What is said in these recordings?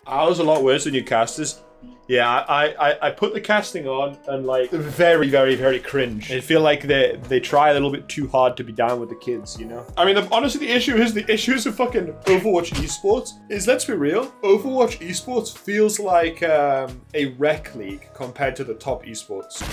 Ours a lot worse than your casters. Yeah, I put the casting on and like very, very, very cringe. I feel like they try a little bit too hard to be down with the kids, you know? I mean, honestly, the issues of fucking Overwatch esports is, let's be real, Overwatch esports feels like a rec league compared to the top esports.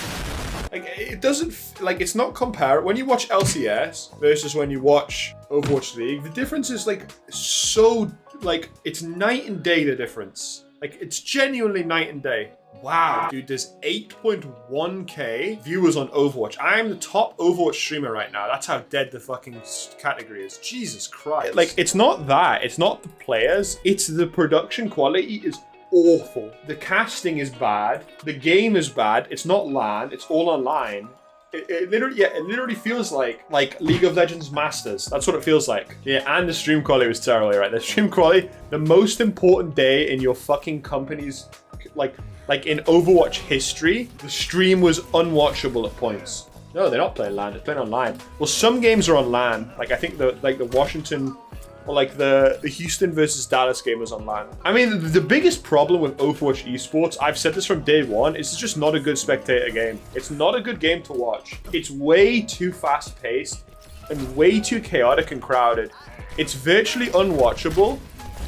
Like, it doesn't, like, it's not comparable. When you watch LCS versus when you watch Overwatch League, the difference is like so, like, it's night and day, the difference. Like, it's genuinely night and day. Wow, dude, there's 8.1k viewers on Overwatch. I am the top Overwatch streamer right now. That's how dead the fucking category is. Jesus Christ. Like, it's not that. It's not the players. It's the production quality is awful. The casting is bad. The game is bad. It's not LAN. It's all online. It literally feels like League of Legends Masters. That's what it feels like. Yeah, and the stream quality was terrible, right? The stream quality, the most important day in your fucking company's, like in Overwatch history, the stream was unwatchable at points. No, they're not playing LAN. They're playing online. Well, some games are on LAN. Like, I think the Washington, or like the Houston versus Dallas game was on LAN. I mean, the biggest problem with Overwatch esports, I've said this from day one, is it's just not a good spectator game. It's not a good game to watch. It's way too fast-paced and way too chaotic and crowded. It's virtually unwatchable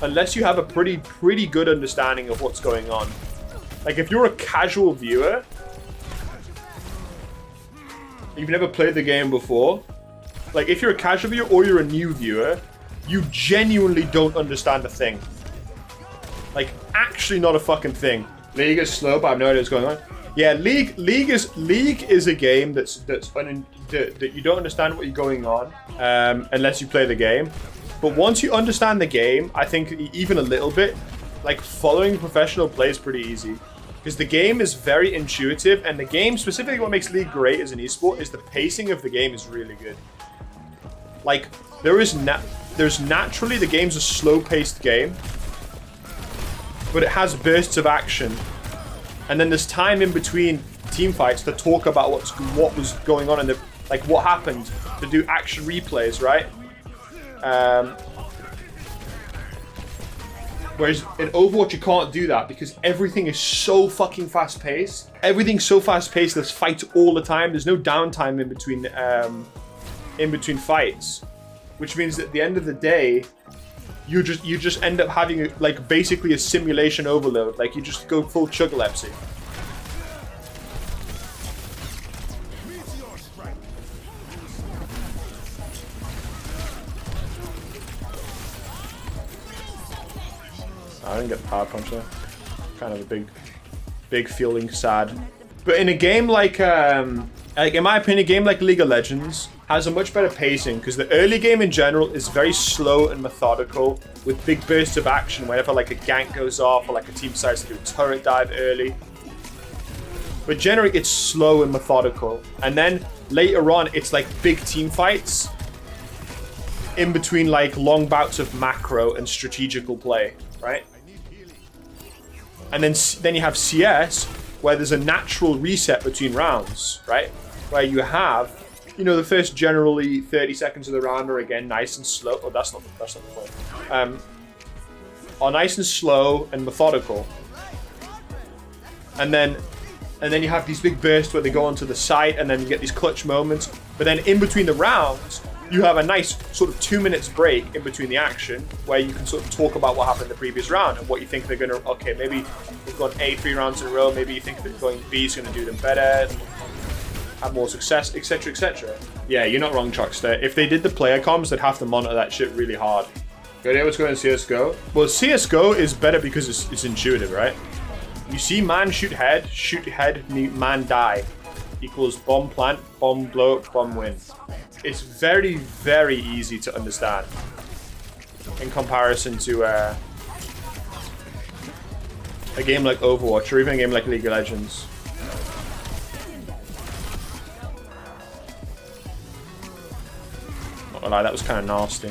unless you have a pretty good understanding of what's going on. Like, if you're a casual viewer, you've never played the game before, like, if you're a casual viewer or you're a new viewer, you genuinely don't understand a thing. Like, actually not a fucking thing. League is slow, but I have no idea what's going on. Yeah, League is a game that you don't understand what's going on unless you play the game. But once you understand the game, I think even a little bit, like, following professional play is pretty easy. Because the game is very intuitive, and the game, specifically what makes League great as an esport, is the pacing of the game is really good. Like, there's naturally, the game's a slow-paced game, but it has bursts of action, and then there's time in between team fights to talk about what was going on in the, like, what happened, to do action replays, right? Whereas in Overwatch you can't do that because everything is so fucking fast-paced. Everything's so fast-paced. There's fights all the time. There's no downtime in between fights. Which means that at the end of the day, you just end up having like basically a simulation overload. Like, you just go full chugalepsy. I didn't get the power punch there. Kind of a big feeling sad. But in a game like in my opinion, a game like League of Legends has a much better pacing because the early game in general is very slow and methodical with big bursts of action whenever like a gank goes off or like a team decides to do a turret dive early. But generally it's slow and methodical. And then later on it's like big team fights in between like long bouts of macro and strategical play, right? And then you have CS where there's a natural reset between rounds, right? Where you have, you know, the first generally 30 seconds of the round are again nice and slow. Oh, that's not the point. Are nice and slow and methodical. And then you have these big bursts where they go onto the site and then you get these clutch moments. But then in between the rounds, you have a nice sort of 2 minutes break in between the action where you can sort of talk about what happened in the previous round and what you think they're going to, okay, maybe they've gone A 3 rounds in a row, maybe you think that going B is going to do them better, have more success, etc, etc. Yeah, you're not wrong, Chuckster. If they did the player comms, they'd have to monitor that shit really hard. You know what's going on in CSGO? Well, CSGO is better because it's intuitive, right? You see man shoot head, man die. Equals bomb plant, bomb blow up, bomb win. It's very, very easy to understand in comparison to a game like Overwatch or even a game like League of Legends. Not gonna lie, that was kind of nasty.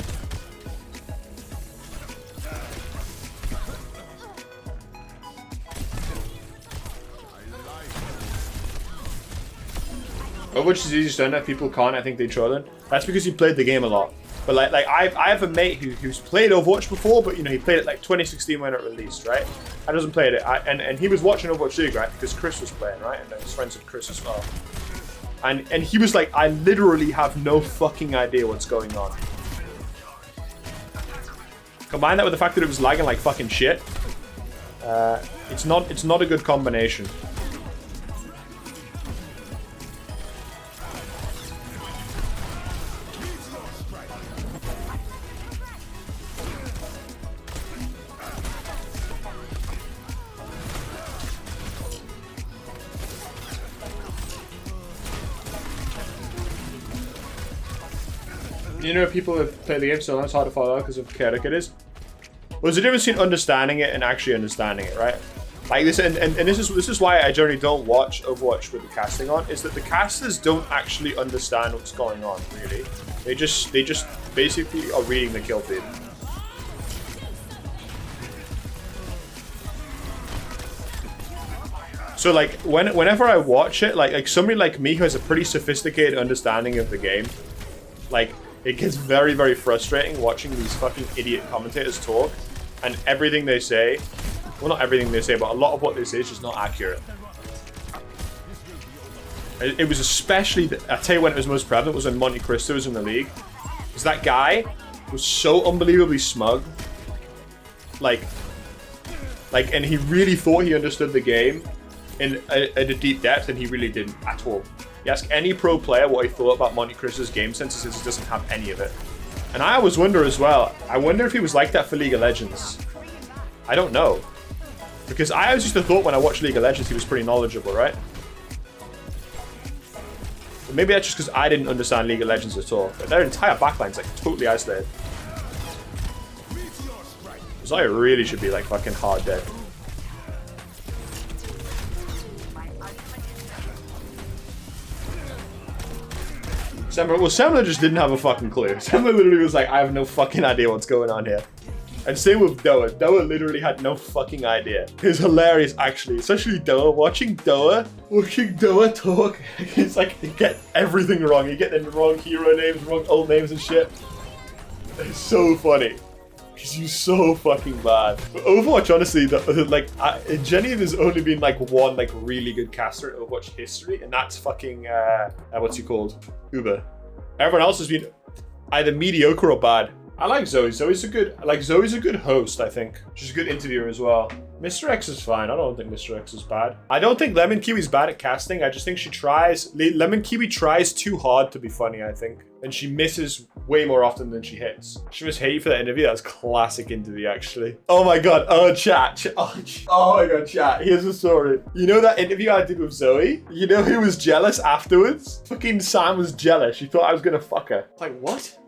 Overwatch is easy to understand. People can't. I think they trolling. That's because you played the game a lot. But like I have a mate who's played Overwatch before, but you know he played it like 2016 when it released, right? I doesn't play it, and he was watching Overwatch League, right? Because Chris was playing, right? And then his friends with Chris as well. And he was like, I literally have no fucking idea what's going on. Combine that with the fact that it was lagging like fucking shit. It's not a good combination. You know, people have played the game so long, it's hard to follow because of how chaotic it is. Well, there's a difference between understanding it and actually understanding it, right? Like this, and this is why I generally don't watch Overwatch with the casting on. Is that the casters don't actually understand what's going on, really. They just basically are reading the kill feed. So like whenever I watch it, like somebody like me who has a pretty sophisticated understanding of the game, like. It gets very, very frustrating watching these fucking idiot commentators talk, and everything they say, well, not everything they say, but a lot of what they say is just not accurate. It was especially, I tell you when it was most prevalent, was when Monte Cristo was in the league. Because that guy was so unbelievably smug. And he really thought he understood the game at a deep depth, and he really didn't at all. You ask any pro player what he thought about Monte Cristo's game sense, he says he doesn't have any of it. And I always wonder as well, I wonder if he was like that for League of Legends. I don't know. Because I always used to thought when I watched League of Legends he was pretty knowledgeable, right? But maybe that's just because I didn't understand League of Legends at all. But their entire backline's like totally isolated. So I really should be like fucking hard dead. Semler just didn't have a fucking clue. Semler literally was like, I have no fucking idea what's going on here. And same with Doa. Doa literally had no fucking idea. It was hilarious, actually. Especially Doa. Watching Doa talk. It's like, you get everything wrong. You get the wrong hero names, wrong old names and shit. It's so funny. He's so fucking bad. But Overwatch, honestly, in Jenny, there's only been like one like really good caster in Overwatch history, and that's fucking what's he called? Uber. Everyone else has been either mediocre or bad. I like Zoe. Zoe's a good host, I think. She's a good interviewer as well. Mr. X is fine. I don't think Mr. X is bad. I don't think Lemon Kiwi's bad at casting. I just think she tries. Lemon Kiwi tries too hard to be funny, I think. And she misses way more often than she hits. She was hate for that interview. That was classic interview, actually. Oh my god. Oh, chat. Oh my god, chat. Here's the story. You know that interview I did with Zoe? You know who was jealous afterwards? Fucking Sam was jealous. She thought I was gonna fuck her. Like, what?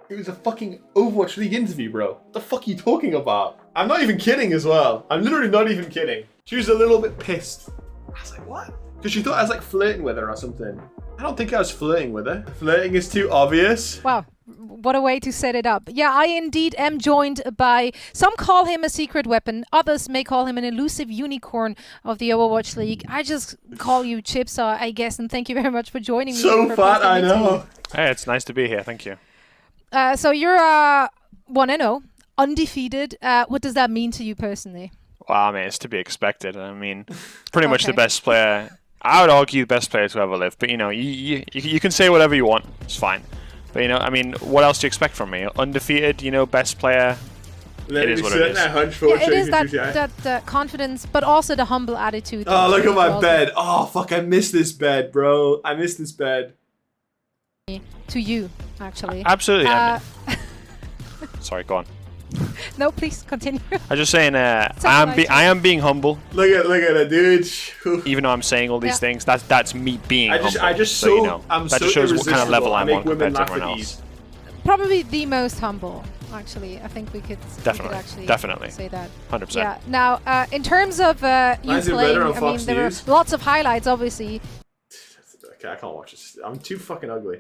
It was a fucking Overwatch League interview, bro. What the fuck are you talking about? I'm not even kidding as well. I'm literally not even kidding. She was a little bit pissed. I was like, what? Because she thought I was like flirting with her or something. I don't think I was flirting with her. Flirting is too obvious. Wow. What a way to set it up. Yeah, I indeed am joined by, some call him a secret weapon, others may call him an elusive unicorn of the Overwatch League. I just call you Chipsa, I guess, and thank you very much for joining me. So fat, I know. Hey, it's nice to be here, thank you. So you're 1-0, undefeated. What does that mean to you personally? Well, I mean, it's to be expected. I mean, pretty much the best player. I would argue the best player to ever live. But, you know, you can say whatever you want. It's fine. But, you know, I mean, what else do you expect from me? Undefeated, you know, best player. It is what it is. It is that confidence, but also the humble attitude. Oh, look at my bed. Oh, fuck, I miss this bed, bro. I miss this bed. To you, actually. Absolutely. Sorry, go on. No, please continue. I'm just saying, I am being humble. Look at it, dude. Even though I'm saying all these things, that's me being humble. I'm that just shows what kind of level I'm on compared to everyone else. Probably the most humble, actually. I think we could definitely say that. 100%. Yeah. Now, in terms of you playing, I mean, there were lots of highlights, obviously. Okay, I can't watch this. I'm too fucking ugly.